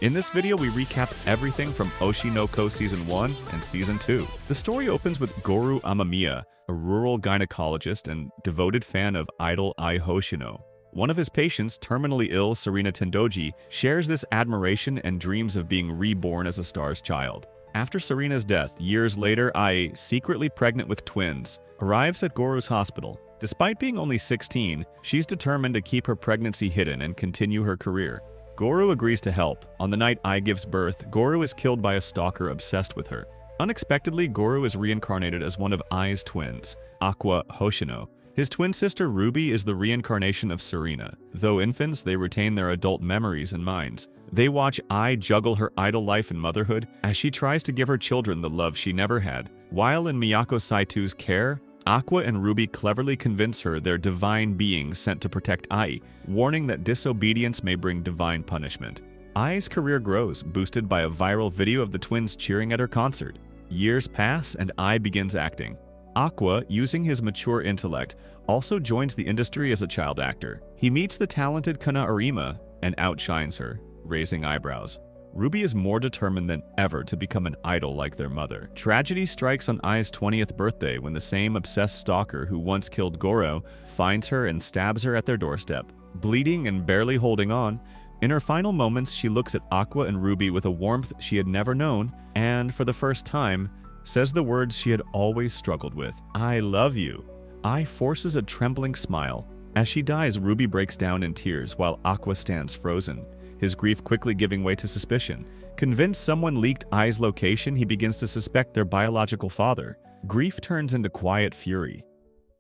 In this video, we recap everything from Oshi no Ko Season 1 and Season 2. The story opens with Goru Amamiya, a rural gynecologist and devoted fan of idol Ai Hoshino. One of his patients, terminally ill Serena Tendoji, shares this admiration and dreams of being reborn as a star's child. After Serena's death, years later, Ai, secretly pregnant with twins, arrives at Goru's hospital. Despite being only 16, she's determined to keep her pregnancy hidden and continue her career. Goru agrees to help. On the night Ai gives birth, Goru is killed by a stalker obsessed with her. Unexpectedly, Goru is reincarnated as one of Ai's twins, Aqua Hoshino. His twin sister Ruby is the reincarnation of Serena. Though infants, they retain their adult memories and minds. They watch Ai juggle her idol life and motherhood as she tries to give her children the love she never had. While in Miyako Saito's care, Aqua and Ruby cleverly convince her they're divine beings sent to protect Ai, warning that disobedience may bring divine punishment. Ai's career grows, boosted by a viral video of the twins cheering at her concert. Years pass and Ai begins acting. Aqua, using his mature intellect, also joins the industry as a child actor. He meets the talented Kana Arima and outshines her, raising eyebrows. Ruby is more determined than ever to become an idol like their mother. Tragedy strikes on Ai's 20th birthday when the same obsessed stalker who once killed Goro finds her and stabs her at their doorstep. Bleeding and barely holding on, in her final moments she looks at Aqua and Ruby with a warmth she had never known and, for the first time, says the words she had always struggled with, "I love you." Ai forces a trembling smile. As she dies, Ruby breaks down in tears while Aqua stands frozen, his grief quickly giving way to suspicion. Convinced someone leaked Ai's location, he begins to suspect their biological father. Grief turns into quiet fury.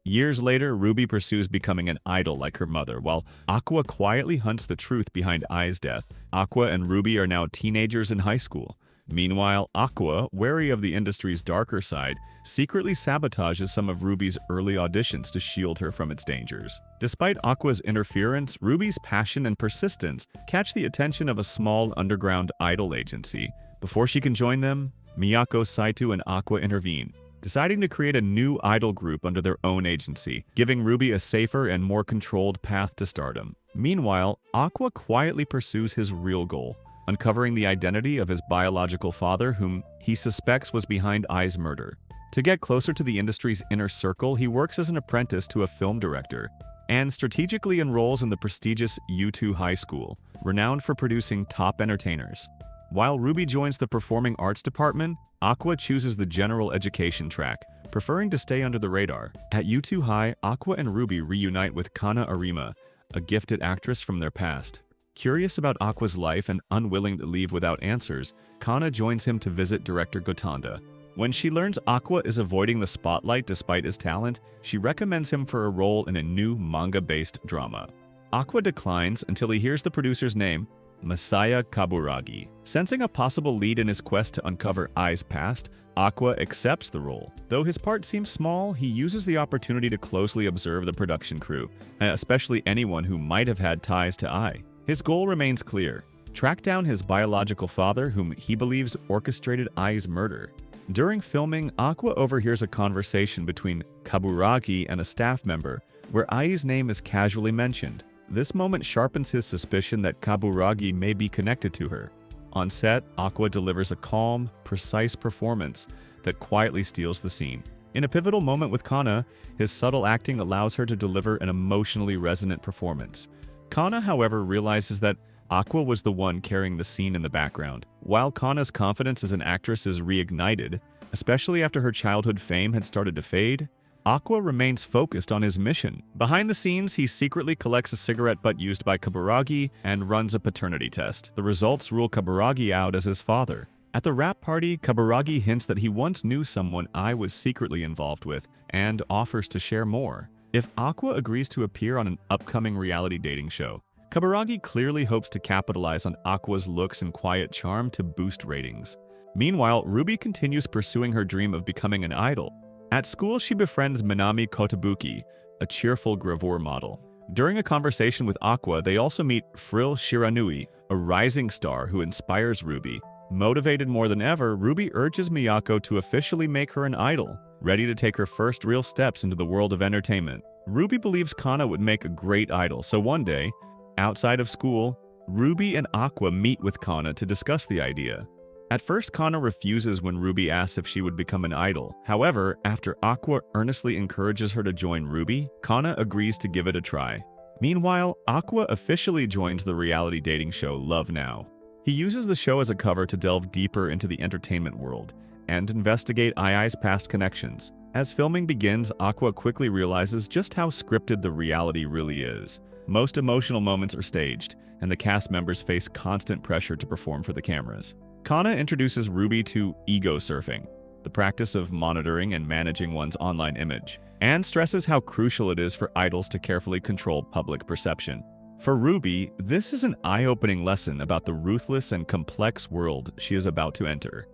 Years later, Ruby pursues becoming an idol like her mother, while Aqua quietly hunts the truth behind Ai's death. Aqua and Ruby are now teenagers in high school. Meanwhile, Aqua, wary of the industry's darker side, secretly sabotages some of Ruby's early auditions to shield her from its dangers. Despite Aqua's interference, Ruby's passion and persistence catch the attention of a small underground idol agency. Before she can join them, Miyako Saito and Aqua intervene, deciding to create a new idol group under their own agency, giving Ruby a safer and more controlled path to stardom. Meanwhile, Aqua quietly pursues his real goal, uncovering the identity of his biological father, whom he suspects was behind Ai's murder. To get closer to the industry's inner circle, he works as an apprentice to a film director and strategically enrolls in the prestigious U2 High School, renowned for producing top entertainers. While Ruby joins the performing arts department, Aqua chooses the general education track, preferring to stay under the radar. At U2 High, Aqua and Ruby reunite with Kana Arima, a gifted actress from their past. Curious about Aqua's life and unwilling to leave without answers, Kana joins him to visit director Gotanda. When she learns Aqua is avoiding the spotlight despite his talent, she recommends him for a role in a new manga-based drama. Aqua declines until he hears the producer's name, Masaya Kaburagi. Sensing a possible lead in his quest to uncover Ai's past, Aqua accepts the role. Though his part seems small, he uses the opportunity to closely observe the production crew, especially anyone who might have had ties to Ai. His goal remains clear: track down his biological father, whom he believes orchestrated Ai's murder. During filming, Aqua overhears a conversation between Kaburagi and a staff member, where Ai's name is casually mentioned. This moment sharpens his suspicion that Kaburagi may be connected to her. On set, Aqua delivers a calm, precise performance that quietly steals the scene. In a pivotal moment with Kana, his subtle acting allows her to deliver an emotionally resonant performance. Kana, however, realizes that Aqua was the one carrying the scene in the background. While Kana's confidence as an actress is reignited, especially after her childhood fame had started to fade, Aqua remains focused on his mission. Behind the scenes, he secretly collects a cigarette butt used by Kaburagi and runs a paternity test. The results rule Kaburagi out as his father. At the wrap party, Kaburagi hints that he once knew someone Ai was secretly involved with and offers to share more. If Aqua agrees to appear on an upcoming reality dating show, Kaburagi clearly hopes to capitalize on Aqua's looks and quiet charm to boost ratings. Meanwhile, Ruby continues pursuing her dream of becoming an idol. At school, she befriends Minami Kotobuki, a cheerful gravure model. During a conversation with Aqua, they also meet Frill Shiranui, a rising star who inspires Ruby. Motivated more than ever, Ruby urges Miyako to officially make her an idol, ready to take her first real steps into the world of entertainment. Ruby believes Kana would make a great idol, so one day, outside of school, Ruby and Aqua meet with Kana to discuss the idea. At first, Kana refuses when Ruby asks if she would become an idol. However, after Aqua earnestly encourages her to join Ruby, Kana agrees to give it a try. Meanwhile, Aqua officially joins the reality dating show Love Now. He uses the show as a cover to delve deeper into the entertainment world and investigate Ai's past connections. As filming begins, Aqua quickly realizes just how scripted the reality really is. Most emotional moments are staged, and the cast members face constant pressure to perform for the cameras. Kana introduces Ruby to ego surfing, the practice of monitoring and managing one's online image, and stresses how crucial it is for idols to carefully control public perception. For Ruby, this is an eye-opening lesson about the ruthless and complex world she is about to enter.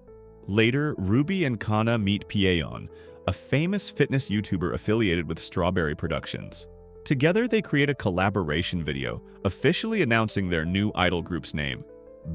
Later, Ruby and Kana meet Pieon, a famous fitness YouTuber affiliated with Strawberry Productions. Together, they create a collaboration video, officially announcing their new idol group's name,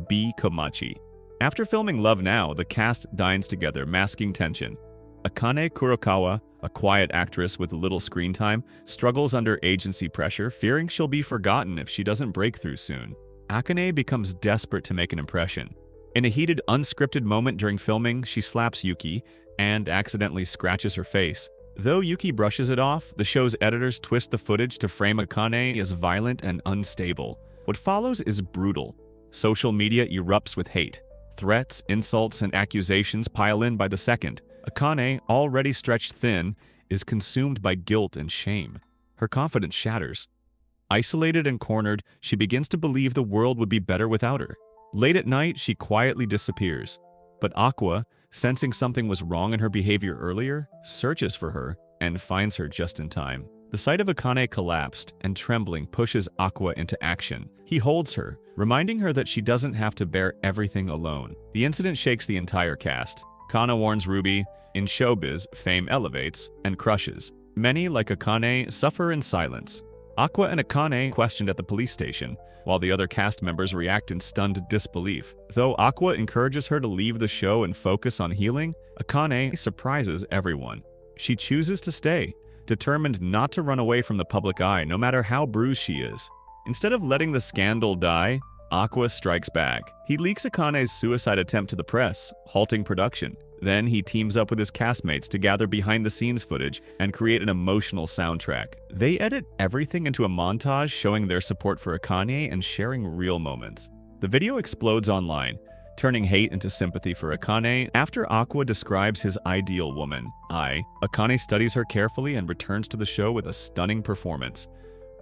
B Komachi. After filming Love Now, the cast dines together, masking tension. Akane Kurokawa, a quiet actress with little screen time, struggles under agency pressure, fearing she'll be forgotten if she doesn't break through soon. Akane becomes desperate to make an impression. In a heated, unscripted moment during filming, she slaps Yuki and accidentally scratches her face. Though Yuki brushes it off, the show's editors twist the footage to frame Akane as violent and unstable. What follows is brutal. Social media erupts with hate. Threats, insults, and accusations pile in by the second. Akane, already stretched thin, is consumed by guilt and shame. Her confidence shatters. Isolated and cornered, she begins to believe the world would be better without her. Late at night, she quietly disappears. But Aqua, sensing something was wrong in her behavior earlier, searches for her and finds her just in time. The sight of Akane collapsed and trembling pushes Aqua into action. He holds her, reminding her that she doesn't have to bear everything alone. The incident shakes the entire cast. Kana warns Ruby, in showbiz, fame elevates and crushes. Many, like Akane, suffer in silence. Aqua and Akane questioned at the police station, while the other cast members react in stunned disbelief. Though Aqua encourages her to leave the show and focus on healing, Akane surprises everyone. She chooses to stay, determined not to run away from the public eye no matter how bruised she is. Instead of letting the scandal die, Aqua strikes back. He leaks Akane's suicide attempt to the press, halting production. Then he teams up with his castmates to gather behind-the-scenes footage and create an emotional soundtrack. They edit everything into a montage showing their support for Akane and sharing real moments. The video explodes online, turning hate into sympathy for Akane. After Aqua describes his ideal woman, Ai, Akane studies her carefully and returns to the show with a stunning performance,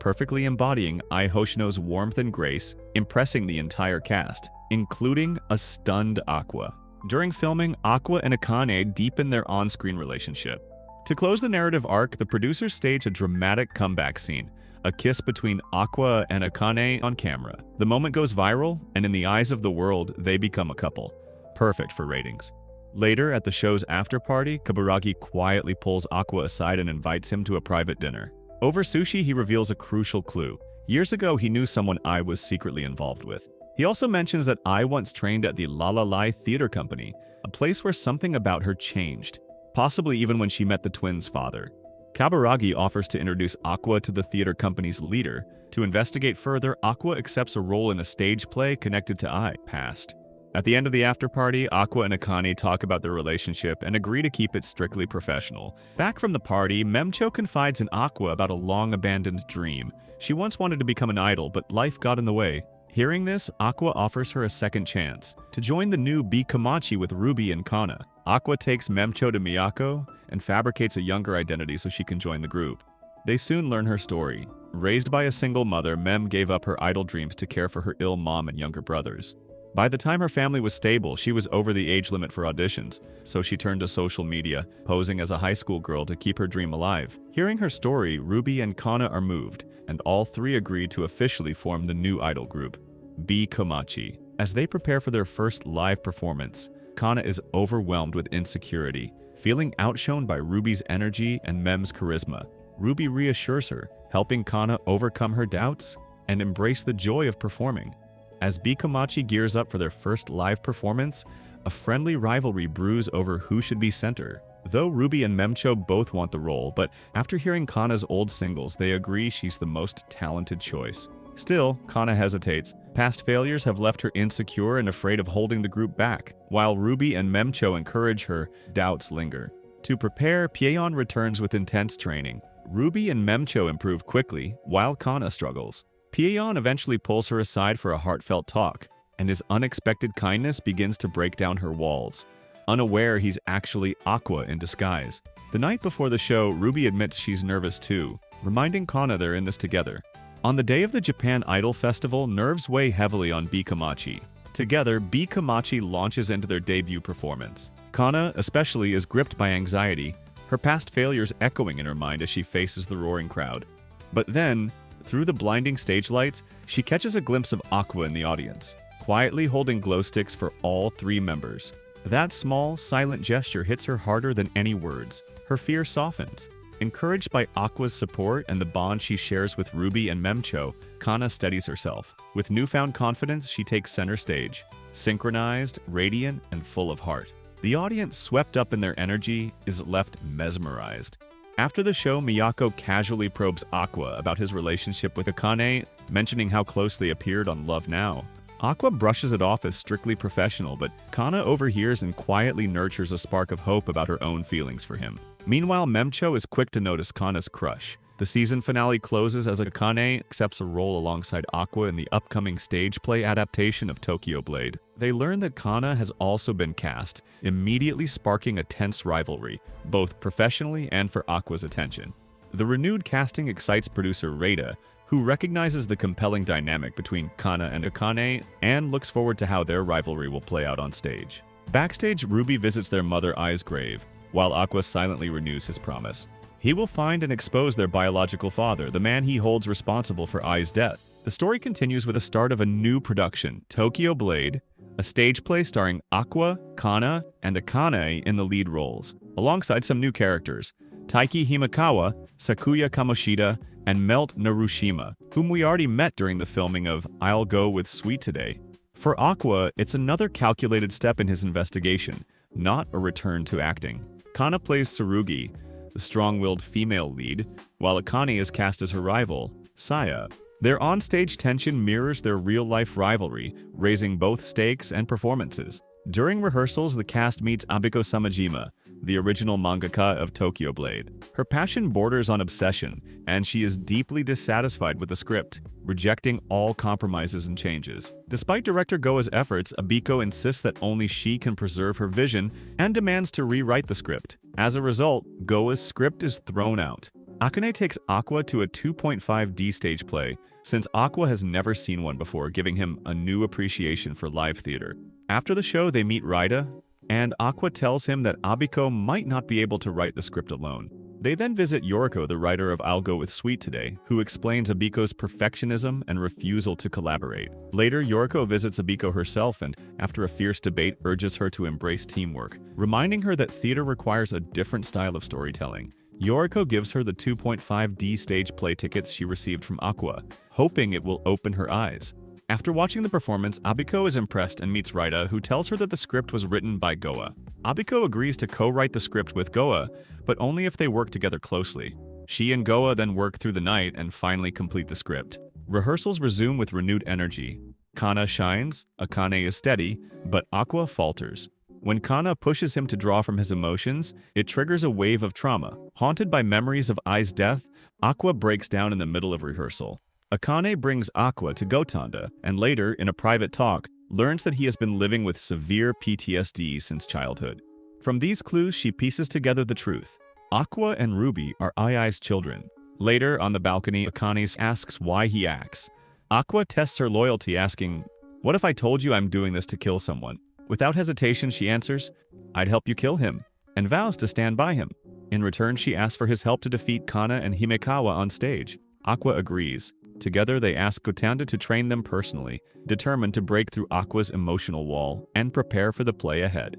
perfectly embodying Ai Hoshino's warmth and grace, impressing the entire cast, including a stunned Aqua. During filming, Aqua and Akane deepen their on-screen relationship. To close the narrative arc, the producers stage a dramatic comeback scene, a kiss between Aqua and Akane on camera. The moment goes viral, and in the eyes of the world, they become a couple. Perfect for ratings. Later, at the show's after-party, Kaburagi quietly pulls Aqua aside and invites him to a private dinner. Over sushi, he reveals a crucial clue. Years ago, he knew someone Ai was secretly involved with. He also mentions that Ai once trained at the La La Lai Theater Company, a place where something about her changed, possibly even when she met the twins' father. Kaburagi offers to introduce Aqua to the theater company's leader. To investigate further, Aqua accepts a role in a stage play connected to Ai past. At the end of the after-party, Aqua and Akane talk about their relationship and agree to keep it strictly professional. Back from the party, Memcho confides in Aqua about a long-abandoned dream. She once wanted to become an idol, but life got in the way. Hearing this, Aqua offers her a second chance to join the new B Komachi with Ruby and Kana. Aqua takes Memcho to Miyako and fabricates a younger identity so she can join the group. They soon learn her story. Raised by a single mother, Mem gave up her idol dreams to care for her ill mom and younger brothers. By the time her family was stable, she was over the age limit for auditions, so she turned to social media, posing as a high school girl to keep her dream alive. Hearing her story, Ruby and Kana are moved, and all three agree to officially form the new idol group, B Komachi. As they prepare for their first live performance, Kana is overwhelmed with insecurity, feeling outshone by Ruby's energy and Mem's charisma. Ruby reassures her, helping Kana overcome her doubts and embrace the joy of performing. As B Komachi gears up for their first live performance, a friendly rivalry brews over who should be center. Though Ruby and Memcho both want the role, but after hearing Kana's old singles, they agree she's the most talented choice. Still, Kana hesitates. Past failures have left her insecure and afraid of holding the group back. While Ruby and Memcho encourage her, doubts linger. To prepare, Pyeon returns with intense training. Ruby and Memcho improve quickly, while Kana struggles. Pyeon eventually pulls her aside for a heartfelt talk, and his unexpected kindness begins to break down her walls. Unaware he's actually Aqua in disguise. The night before the show, Ruby admits she's nervous too, reminding Kana they're in this together. On the day of the Japan Idol Festival, nerves weigh heavily on Bikamachi. Together, Bikamachi launches into their debut performance. Kana, especially, is gripped by anxiety, her past failures echoing in her mind as she faces the roaring crowd. But then, through the blinding stage lights, she catches a glimpse of Aqua in the audience, quietly holding glow sticks for all 3 members. That small, silent gesture hits her harder than any words. Her fear softens. Encouraged by Aqua's support and the bond she shares with Ruby and Memcho, Kana steadies herself. With newfound confidence, she takes center stage, synchronized, radiant, and full of heart. The audience, swept up in their energy, is left mesmerized. After the show, Miyako casually probes Aqua about his relationship with Akane, mentioning how close they appeared on Love Now. Aqua brushes it off as strictly professional, but Kana overhears and quietly nurtures a spark of hope about her own feelings for him. Meanwhile, Memcho is quick to notice Kana's crush. The season finale closes as Akane accepts a role alongside Aqua in the upcoming stage play adaptation of Tokyo Blade. They learn that Kana has also been cast, immediately sparking a tense rivalry, both professionally and for Aqua's attention. The renewed casting excites producer Reida, who recognizes the compelling dynamic between Kana and Akane and looks forward to how their rivalry will play out on stage. Backstage, Ruby visits their mother Ai's grave, while Aqua silently renews his promise. He will find and expose their biological father, the man he holds responsible for Ai's death. The story continues with the start of a new production, Tokyo Blade, a stage play starring Aqua, Kana, and Akane in the lead roles, alongside some new characters, Taiki Himekawa, Sakuya Kamoshida, and Melt Narushima, whom we already met during the filming of I'll Go With Sweet Today. For Aqua, it's another calculated step in his investigation, not a return to acting. Kana plays Tsurugi, the strong-willed female lead, while Akane is cast as her rival, Saya. Their on-stage tension mirrors their real-life rivalry, raising both stakes and performances. During rehearsals, the cast meets Abiko Samajima, the original mangaka of Tokyo Blade. Her passion borders on obsession, and she is deeply dissatisfied with the script, rejecting all compromises and changes. Despite director Goa's efforts, Abiko insists that only she can preserve her vision and demands to rewrite the script. As a result, Goa's script is thrown out. Akane takes Aqua to a 2.5D stage play, since Aqua has never seen one before, giving him a new appreciation for live theater. After the show, they meet Raida, and Aqua tells him that Abiko might not be able to write the script alone. They then visit Yoriko, the writer of I'll Go With Sweet Today, who explains Abiko's perfectionism and refusal to collaborate. Later, Yoriko visits Abiko herself and, after a fierce debate, urges her to embrace teamwork, reminding her that theater requires a different style of storytelling. Yoriko gives her the 2.5D stage play tickets she received from Aqua, hoping it will open her eyes. After watching the performance, Abiko is impressed and meets Raida, who tells her that the script was written by Goa. Abiko agrees to co-write the script with Goa, but only if they work together closely. She and Goa then work through the night and finally complete the script. Rehearsals resume with renewed energy. Kana shines, Akane is steady, but Aqua falters. When Kana pushes him to draw from his emotions, it triggers a wave of trauma. Haunted by memories of Ai's death, Aqua breaks down in the middle of rehearsal. Akane brings Aqua to Gotanda, and later, in a private talk, learns that he has been living with severe PTSD since childhood. From these clues, she pieces together the truth. Aqua and Ruby are Ai's children. Later, on the balcony, Akane asks why he acts. Aqua tests her loyalty, asking, "What if I told you I'm doing this to kill someone?" Without hesitation, she answers, "I'd help you kill him," and vows to stand by him. In return, she asks for his help to defeat Kana and Himekawa on stage. Aqua agrees. Together, they ask Gotanda to train them personally, determined to break through Aqua's emotional wall and prepare for the play ahead.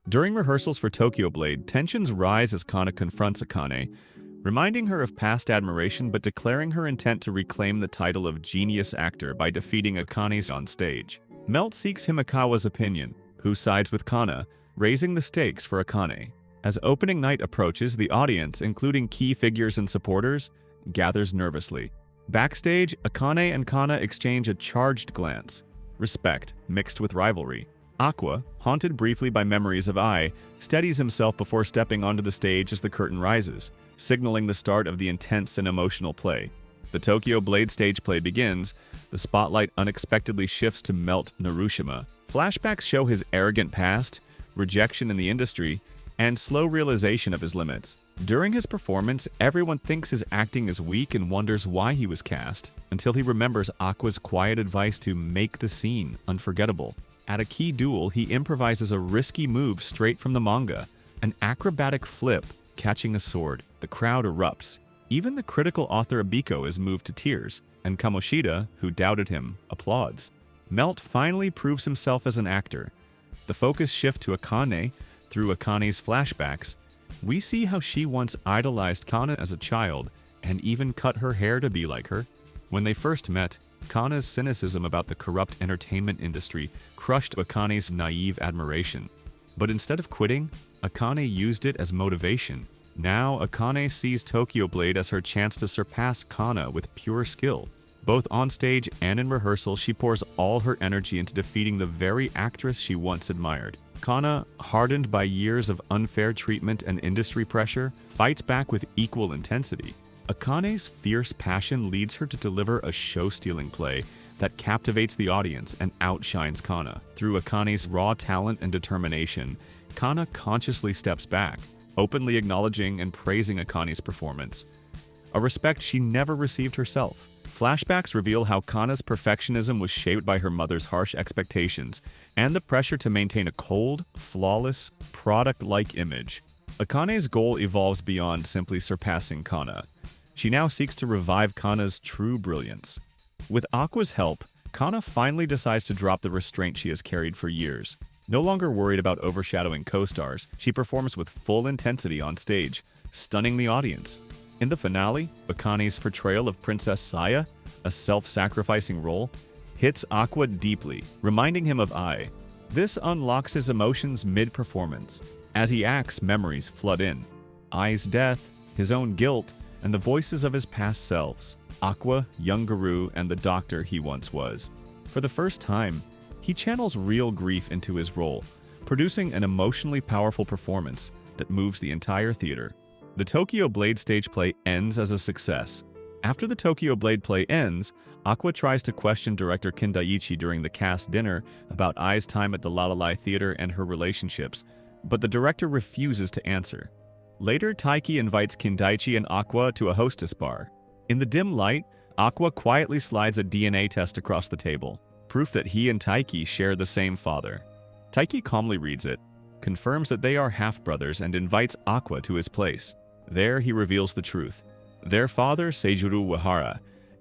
During rehearsals for Tokyo Blade, tensions rise as Kana confronts Akane, reminding her of past admiration but declaring her intent to reclaim the title of genius actor by defeating Akane's on stage. Melt seeks Himekawa's opinion, who sides with Kana, raising the stakes for Akane. As opening night approaches, the audience, including key figures and supporters, gathers nervously. Backstage, Akane and Kana exchange a charged glance. Respect, mixed with rivalry. Aqua, haunted briefly by memories of Ai, steadies himself before stepping onto the stage as the curtain rises, signaling the start of the intense and emotional play. The Tokyo Blade stage play begins. The spotlight unexpectedly shifts to Melt Narushima. Flashbacks show his arrogant past, rejection in the industry, and slow realization of his limits. During his performance, everyone thinks his acting is weak and wonders why he was cast, until he remembers Aqua's quiet advice to make the scene unforgettable. At a key duel, he improvises a risky move straight from the manga, an acrobatic flip catching a sword. The crowd erupts. Even the critical author Abiko is moved to tears, and Kamoshida, who doubted him, applauds. Melt finally proves himself as an actor. The focus shifts to Akane. Through Akane's flashbacks, we see how she once idolized Kana as a child and even cut her hair to be like her. When they first met, Kana's cynicism about the corrupt entertainment industry crushed Akane's naive admiration. But instead of quitting, Akane used it as motivation. Now, Akane sees Tokyo Blade as her chance to surpass Kana with pure skill. Both on stage and in rehearsal, she pours all her energy into defeating the very actress she once admired. Kana, hardened by years of unfair treatment and industry pressure, fights back with equal intensity. Akane's fierce passion leads her to deliver a show-stealing play that captivates the audience and outshines Kana. Through Akane's raw talent and determination, Kana consciously steps back, openly acknowledging and praising Akane's performance, a respect she never received herself. Flashbacks reveal how Kana's perfectionism was shaped by her mother's harsh expectations and the pressure to maintain a cold, flawless, product-like image. Akane's goal evolves beyond simply surpassing Kana. She now seeks to revive Kana's true brilliance. With Aqua's help, Kana finally decides to drop the restraint she has carried for years. No longer worried about overshadowing co-stars, she performs with full intensity on stage, stunning the audience. In the finale, Akane's portrayal of Princess Saya, a self-sacrificing role, hits Aqua deeply, reminding him of Ai. This unlocks his emotions mid-performance. As he acts, memories flood in. Ai's death, his own guilt, and the voices of his past selves. Aqua, young Guru, and the doctor he once was. For the first time, he channels real grief into his role, producing an emotionally powerful performance that moves the entire theater. The Tokyo Blade stage play ends as a success. After the Tokyo Blade play ends, Aqua tries to question director Kindaichi during the cast dinner about Ai's time at the Lalala Theater and her relationships, but the director refuses to answer. Later, Taiki invites Kindaichi and Aqua to a hostess bar. In the dim light, Aqua quietly slides a DNA test across the table, proof that he and Taiki share the same father. Taiki calmly reads it, confirms that they are half-brothers, and invites Aqua to his place. There, he reveals the truth. Their father, Seijuro Uehara,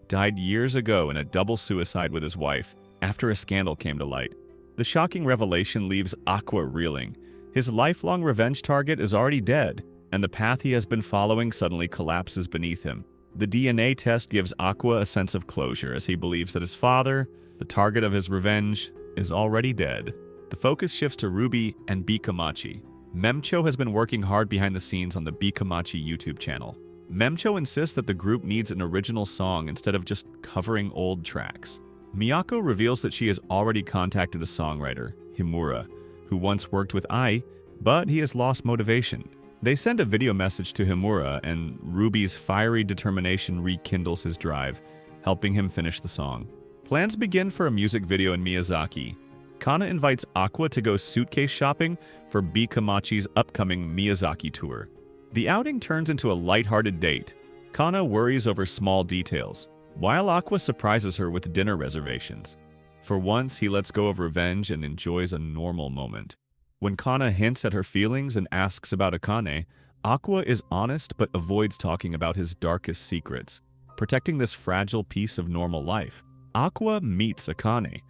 died years ago in a double suicide with his wife after a scandal came to light. The shocking revelation leaves Aqua reeling. His lifelong revenge target is already dead, and the path he has been following suddenly collapses beneath him. The DNA test gives Aqua a sense of closure as he believes that his father, the target of his revenge, is already dead. The focus shifts to Ruby and Bikamachi. Memcho has been working hard behind the scenes on the Bikamachi YouTube channel. Memcho insists that the group needs an original song instead of just covering old tracks. Miyako reveals that she has already contacted a songwriter, Himura, who once worked with Ai, but he has lost motivation. They send a video message to Himura, and Ruby's fiery determination rekindles his drive, helping him finish the song. Plans begin for a music video in Miyazaki. Kana invites Aqua to go suitcase shopping for Bikamachi's upcoming Miyazaki tour. The outing turns into a lighthearted date. Kana worries over small details, while Aqua surprises her with dinner reservations. For once, he lets go of revenge and enjoys a normal moment. When Kana hints at her feelings and asks about Akane, Aqua is honest but avoids talking about his darkest secrets, protecting this fragile piece of normal life. Aqua meets Akane.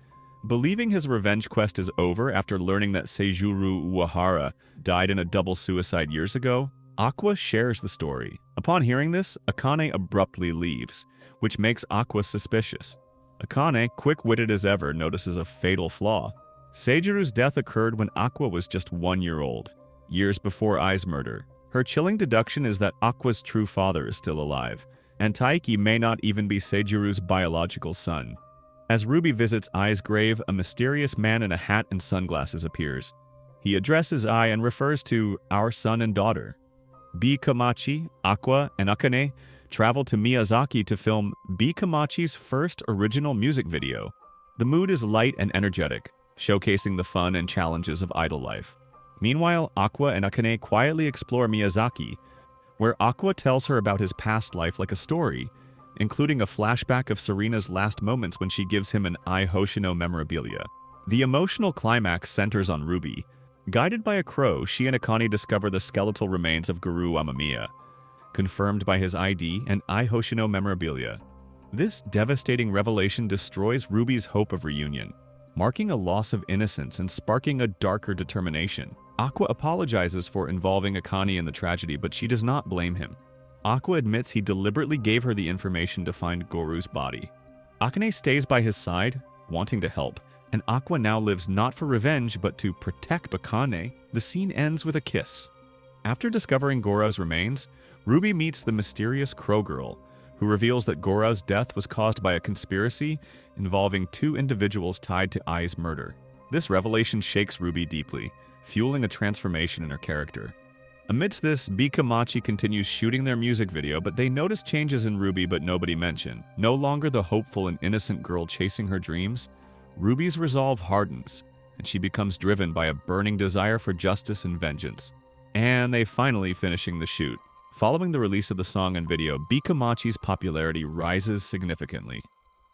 Believing his revenge quest is over after learning that Seijuro Uehara died in a double suicide years ago, Aqua shares the story. Upon hearing this, Akane abruptly leaves, which makes Aqua suspicious. Akane, quick-witted as ever, notices a fatal flaw. Seijuru's death occurred when Aqua was just 1 year old, years before Ai's murder. Her chilling deduction is that Aqua's true father is still alive, and Taiki may not even be Seijuru's biological son. As Ruby visits Ai's grave, a mysterious man in a hat and sunglasses appears. He addresses Ai and refers to our son and daughter. Kamachi, Aqua, and Akane travel to Miyazaki to film Kamachi's first original music video. The mood is light and energetic, showcasing the fun and challenges of idol life. Meanwhile, Aqua and Akane quietly explore Miyazaki, where Aqua tells her about his past life like a story, including a flashback of Serena's last moments when she gives him an Ai Hoshino memorabilia. The emotional climax centers on Ruby. Guided by a crow, she and Akane discover the skeletal remains of Guru Amamiya, confirmed by his ID and Ai Hoshino memorabilia. This devastating revelation destroys Ruby's hope of reunion, marking a loss of innocence and sparking a darker determination. Aqua apologizes for involving Akane in the tragedy, but she does not blame him. Aqua admits he deliberately gave her the information to find Goru's body. Akane stays by his side, wanting to help, and Aqua now lives not for revenge but to protect Akane. The scene ends with a kiss. After discovering Gora's remains, Ruby meets the mysterious Crow Girl, who reveals that Gora's death was caused by a conspiracy involving two individuals tied to Ai's murder. This revelation shakes Ruby deeply, fueling a transformation in her character. Amidst this, Kamachi continues shooting their music video, but they notice changes in Ruby but nobody mention. No longer the hopeful and innocent girl chasing her dreams, Ruby's resolve hardens, and she becomes driven by a burning desire for justice and vengeance. And they finally finishing the shoot. Following the release of the song and video, Kamachi's popularity rises significantly.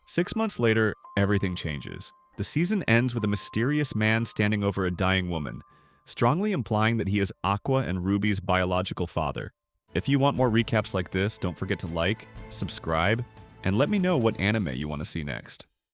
6 months later, everything changes. The season ends with a mysterious man standing over a dying woman, strongly implying that he is Aqua and Ruby's biological father. If you want more recaps like this, don't forget to like, subscribe, and let me know what anime you want to see next.